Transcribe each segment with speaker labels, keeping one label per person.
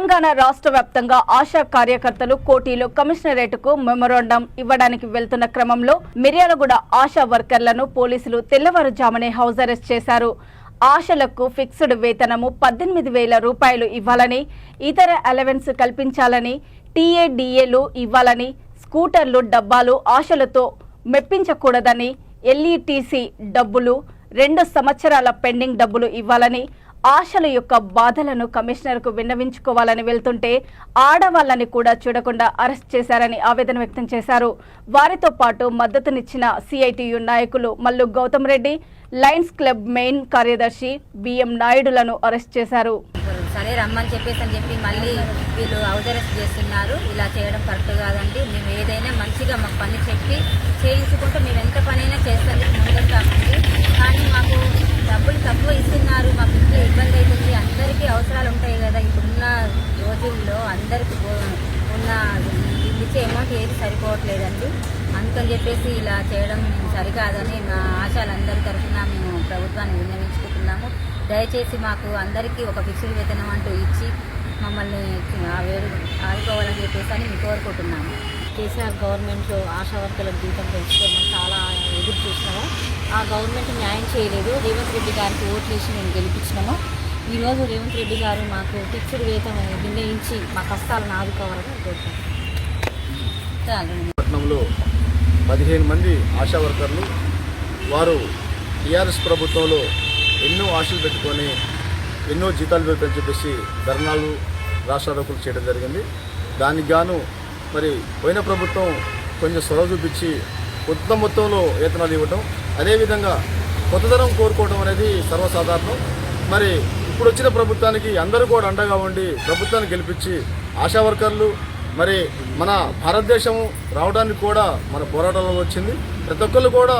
Speaker 1: తెలంగాణ రాష్ట్ర వ్యాప్తంగా ఆశా కార్యకర్తలు కోటిలో కమిషనరేట్కు మెమోరాండం ఇవ్వడానికి వెళ్తున్న క్రమంలో మిర్యాలగూడ ఆశా వర్కర్లను పోలీసులు తెల్లవారుజామునే హౌస్ అరెస్ట్ చేశారు. ఆశలకు ఫిక్స్డ్ వేతనము 18,000 రూపాయలు ఇవ్వాలని, ఇతర అలవెన్స్ కల్పించాలని, టీఏడీఏలు ఇవ్వాలని, స్కూటర్లు డబ్బాలు ఆశలతో మెప్పించకూడదని, ఎల్ఈటీసీ డబ్బులు 2 సంవత్సరాల పెండింగ్ డబ్బులు ఇవ్వాలని, ఆశల యొక్క బాధలను కమిషనర్కు విన్నవించుకోవాలని వెళ్తుంటే ఆడవాళ్లని కూడా చూడకుండా అరెస్ట్ చేశారని ఆవేదన వ్యక్తం చేశారు. వారితో పాటు మద్దతునిచ్చిన సిఐటియు నాయకులు Mallu Gautam Reddy, lions club main కార్యదర్శి బిఎం నాయుడులను అరెస్ట్ చేశారు.
Speaker 2: సరే రమ్మని చెప్పి మళ్ళీ వీళ్ళు హౌస్ అరెస్ట్ చేస్తున్నారు. ఇలా చేయడం కరెక్ట్ కాదండి. మేము ఏదైనా మంచిగా మాకు పని చెప్పి చేయించుకుంటే మేము ఎంత పనైనా చేస్తానికి ముందుంటామండి. కానీ మాకు డబ్బులు తక్కువ ఇస్తున్నారు, మాకు ఇంట్లో ఇబ్బంది అవుతుంది. అందరికీ అవసరాలు ఉంటాయి కదా, ఇప్పుడున్న రోజుల్లో అందరికీ ఉన్న ఇచ్చే అమౌంట్ ఏది సరిపోవట్లేదండి. అందుకని చెప్పేసి ఇలా చేయడం సరికాదని మా ఆశాలందరి తరఫున మేము ప్రభుత్వాన్ని విన్నవించుకుంటున్నాము. దయచేసి మాకు అందరికీ ఒక ఫిక్స్డ్ వేతనం అంటూ ఇచ్చి మమ్మల్ని ఆదుకోవాలని చెప్పేసి అని మేము కోరుకుంటున్నాము.
Speaker 3: కేసీఆర్ గవర్నమెంట్లో ఆశా వర్కర్ల జీతం పెంచుకోమని చాలా ఎదురు చూసినాము. ఆ గవర్నమెంట్ న్యాయం చేయలేదు. రేవంత్ రెడ్డి గారికి ఓట్లేసి మేము గెలిపించినాము. ఈరోజు రేవంత్ రెడ్డి గారు మాకు ఫిక్స్డ్ వేతనం నిర్ణయించి మా కష్టాలను ఆదుకోవాలని కోరుకుంటున్నాం.
Speaker 4: పట్టణంలో 15 మంది ఆశా వర్కర్లు వారు టీఆర్ఎస్ ప్రభుత్వంలో ఎన్నో ఆశలు పెట్టుకొని ఎన్నో జీతాలు పెడతారని చెప్పేసి ధర్నాలు రాష్ట్రారోపణలు చేయడం జరిగింది. దానికి గాను మరి పోయిన ప్రభుత్వం కొంచెం చొరవ చూపించి కొత్త మొత్తంలో వేతనాలు ఇవ్వటం, అదేవిధంగా కొత్తదనం కోరుకోవడం అనేది సర్వసాధారణం. మరి ఇప్పుడు వచ్చిన ప్రభుత్వానికి అందరూ కూడా అండగా ఉండి ప్రభుత్వాన్ని గెలిపించి ఆశా వర్కర్లు మరి మన భారతదేశం రావడానికి కూడా మన పోరాటంలో వచ్చింది. ప్రతి ఒక్కళ్ళు కూడా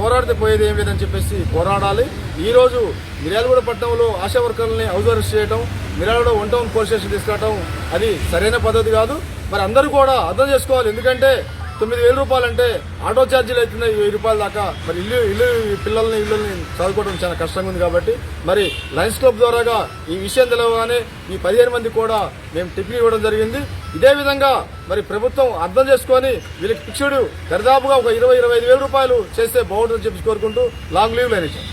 Speaker 4: పోరాడితే పోయేది ఏం లేదని చెప్పేసి పోరాడాలి. ఈరోజు మిర్యాలగూడ పట్టణంలో ఆశా వర్కర్లని హౌస్ అరెస్ట్ చేయడం, మిర్యాలగూడ 1 టౌన్ పోలీస్ స్టేషన్ తీసుకురావడం అది సరైన పద్ధతి కాదు. మరి అందరూ కూడా అర్థం చేసుకోవాలి. ఎందుకంటే 9,000 రూపాయలు అంటే ఆటో ఛార్జీలు అవుతున్నాయి 1,000 రూపాయల దాకా. మరి ఇల్లుని చదువుకోవడం చాలా కష్టంగా ఉంది. కాబట్టి మరి లయన్స్ క్లబ్ ద్వారాగా ఈ విషయం తెలవగానే ఈ 15 మంది కూడా మేము టిఫిన్ ఇవ్వడం జరిగింది. ఇదే విధంగా మరి ప్రభుత్వం అర్థం చేసుకొని వీళ్ళకి ఫిక్స్డ్ దరిదాపుగా ఒక 20,000-25,000 రూపాయలు చేస్తే బాగుంటుందని చెప్పి కోరుకుంటూ లాంగ్ లీవ్ లైన్ ఇచ్చాం.